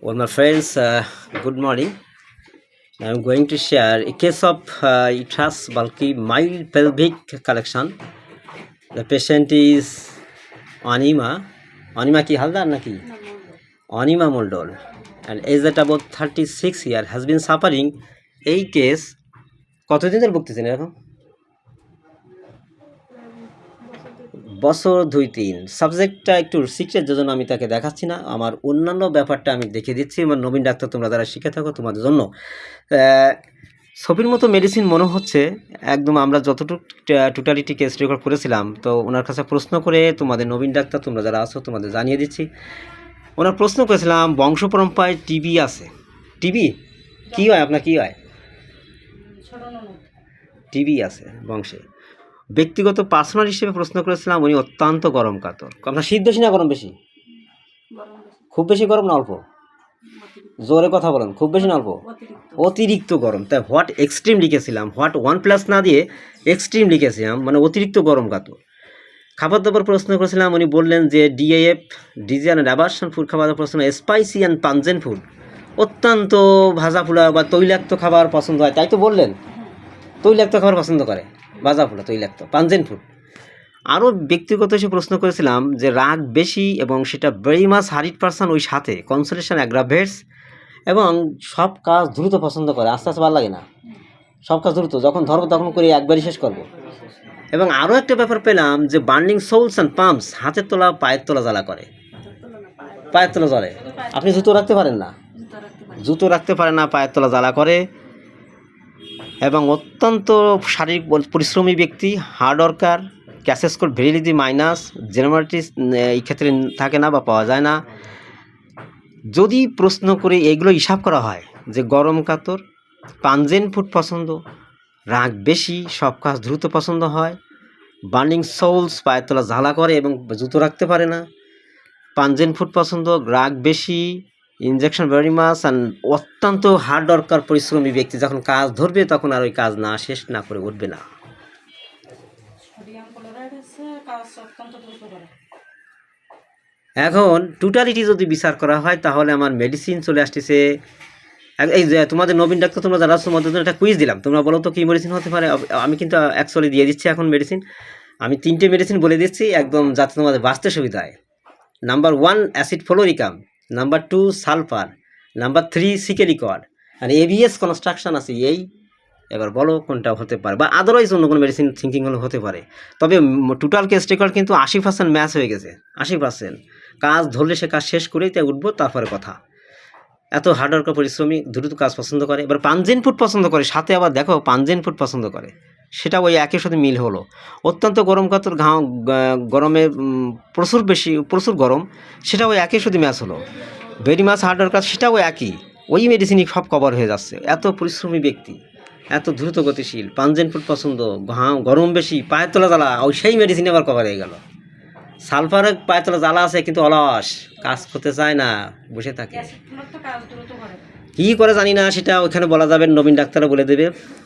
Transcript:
Well, my friends, good morning. I'm going to share a case of uterus bulky mild pelvic collection. The patient is Anima. Anima ki Haldar naki? Anima Moldol. And age at about 36 years has been suffering এই case কতদিন ধরে ভুগতেছেন এরকম? বছর 2-3। সাবজেক্টটা একটু secret, যেজন্য আমি তাকে দেখাচ্ছি না। আমার অন্যান্য ব্যাপারটা আমি দেখে দিচ্ছি। আমার নবীন ডাক্তার তোমরা যারা শিখে থাকো তোমাদের জন্য ছবির মতো মেডিসিন মনে হচ্ছে একদম। আমরা যতটুকু টোটালিটি কেস রেকর্ড করেছিলাম, তো ওনার কাছে প্রশ্ন করে তোমাদের নবীন ডাক্তার তোমরা যারা আছো তোমাদের জানিয়ে দিচ্ছি। ওনার প্রশ্ন করেছিলাম বংশ পরম্পরায় টিবি আছে। টিবি কী হয় আপনার, কী হয়? টিবি আছে বংশে। ব্যক্তিগত পার্সোনাল হিসেবে প্রশ্ন করেছিলাম, উনি অত্যন্ত গরম কাতর। আপনার শীত বেশি না গরম বেশি? খুব বেশি গরম না অল্প? জোরে কথা বলেন, খুব বেশি না অল্প? অতিরিক্ত গরম। তাই হোয়াট এক্সট্রিম লিখেছিলাম, হোয়াট 1+ না দিয়ে এক্সট্রিম লিখেছিলাম, মানে অতিরিক্ত গরম কাতর। খাবার দাবার প্রশ্ন করেছিলাম, উনি বললেন যে ডিএএফ ডিজিয়ান অ্যাভারশন ফুড খাবার দাবার প্রশ্ন, স্পাইসি অ্যান্ড পাঞ্জেন্ট ফুড, অত্যন্ত ভাজা পোড়া বা তৈলাক্ত খাবার পছন্দ হয়, তাই তো বললেন? তৈলাক্ত খাবার পছন্দ করে, ভাজা পোড়া তৈলাক্ত পাঞ্জেন্ট ফুড। আরও ব্যক্তিগত হিসেবে প্রশ্ন করেছিলাম যে রাগ বেশি এবং সেটা ভেরি মাছ 100%, ওই সাথে কনসেন্ট্রেশন অ্যাগ্রাভেটস, এবং সব কাজ দ্রুত পছন্দ করে, আস্তে আস্তে ভালো লাগে না, সব কাজ দ্রুত, যখন ধরবো তখন করে একবারই শেষ করব। এবং আরও একটা ব্যাপার পেলাম যে বার্নিং সোলস অ্যান্ড পাম্পস, হাতের তোলা পায়ের তোলা জ্বালা করে, পায়ের তোলা জ্বলে। আপনি জুতো রাখতে পারেন না, জুতো রাখতে পারেন না, পায়ের তোলা জ্বালা করে। এবং অত্যন্ত শারীরিক পরিশ্রমী ব্যক্তি, হার্ড ওয়ার্কার, ক্যাশ স্কোর ভেরিলিটি মাইনাস, জেনারেটিস এই ক্ষেত্রে থাকে না বা পাওয়া যায় না। যদি প্রশ্ন করে এগুলো হিসাব করা হয় যে গরম কাতর, পাঞ্জেন্ট ফুড পছন্দ, রাগ বেশি, সব কাজ দ্রুত পছন্দ হয়, বার্নিং সোলস পায়ের তোলা জ্বালা করে এবং জুতো রাখতে পারে না, পাঞ্জেন্ট ফুড পছন্দ, রাগ বেশি, ইনজেকশন ভেরি মাস, অ্যান্ড অত্যন্ত হার্ড ওয়ার্কার পরিশ্রমী ব্যক্তি, যখন কাজ ধরবে তখন আর ওই কাজ না শেষ না করে উঠবে না। এখন টোটালিটি যদি বিচার করা হয় তাহলে আমার মেডিসিন চলে আসতেছে। এই যে তোমাদের নবীন ডাক্তার তোমরা যারা তোমাদের জন্য একটা কুইজ দিলাম, তোমরা বলো তো কী মেডিসিন হতে পারে। আমি কিন্তু অ্যাকচুয়ালি দিয়ে দিচ্ছি এখন মেডিসিন। আমি 3টে মেডিসিন বলে দিচ্ছি একদম, যাতে তোমাদের বাঁচতে সুবিধা হয়। Number 1 acid fluoricum, number 2 sulphur, number 3 সিকেরিকড, আর এবিএস কনস্ট্রাকশন আছে এই। এবার বলো কোনটা হতে পারে, বা আদারওয়াইজ অন্য কোনো মেডিসিন থিঙ্কিং হলে হতে পারে। তবে টোটাল কেস রেকর্ড কিন্তু 80% ম্যাচ হয়ে গেছে। 80% কাজ ধরলে সে কাজ শেষ করেই তাই উঠবো, তারপরে কথা। এত হার্ডওয়ার্কার পরিশ্রমী, দ্রুত কাজ পছন্দ করে। এবার পাঞ্জেন্ট ফুড পছন্দ করে, সাথে আবার দেখো পাঞ্জেন্ট ফুড পছন্দ করে, সেটা ওই একই সাথে মিল হলো। অত্যন্ত গরম কাতর, গরমে প্রচুর গরম, সেটা ওই একই সাথে ম্যাচ হলো। ভেরি মাছ হার্ডওয়ার্কার, সেটাও একই, ওই মেডিসিনই সব কভার হয়ে যাচ্ছে। এত পরিশ্রমী ব্যক্তি, এত দ্রুত গতিশীল, পাঞ্জেন্ট ফুড পছন্দ, গরম বেশি, পায়ের তোলা জ্বালা, ওই সেই মেডিসিন আবার কভার হয়ে গেল। সালফারের পায়ের তোলা জ্বালা আছে কিন্তু অলস, কাজ করতে চায় না, বসে থাকে। কী করে জানি না, সেটা ওইখানে বলা যাবে, নবীন ডাক্তাররা বলে দেবে।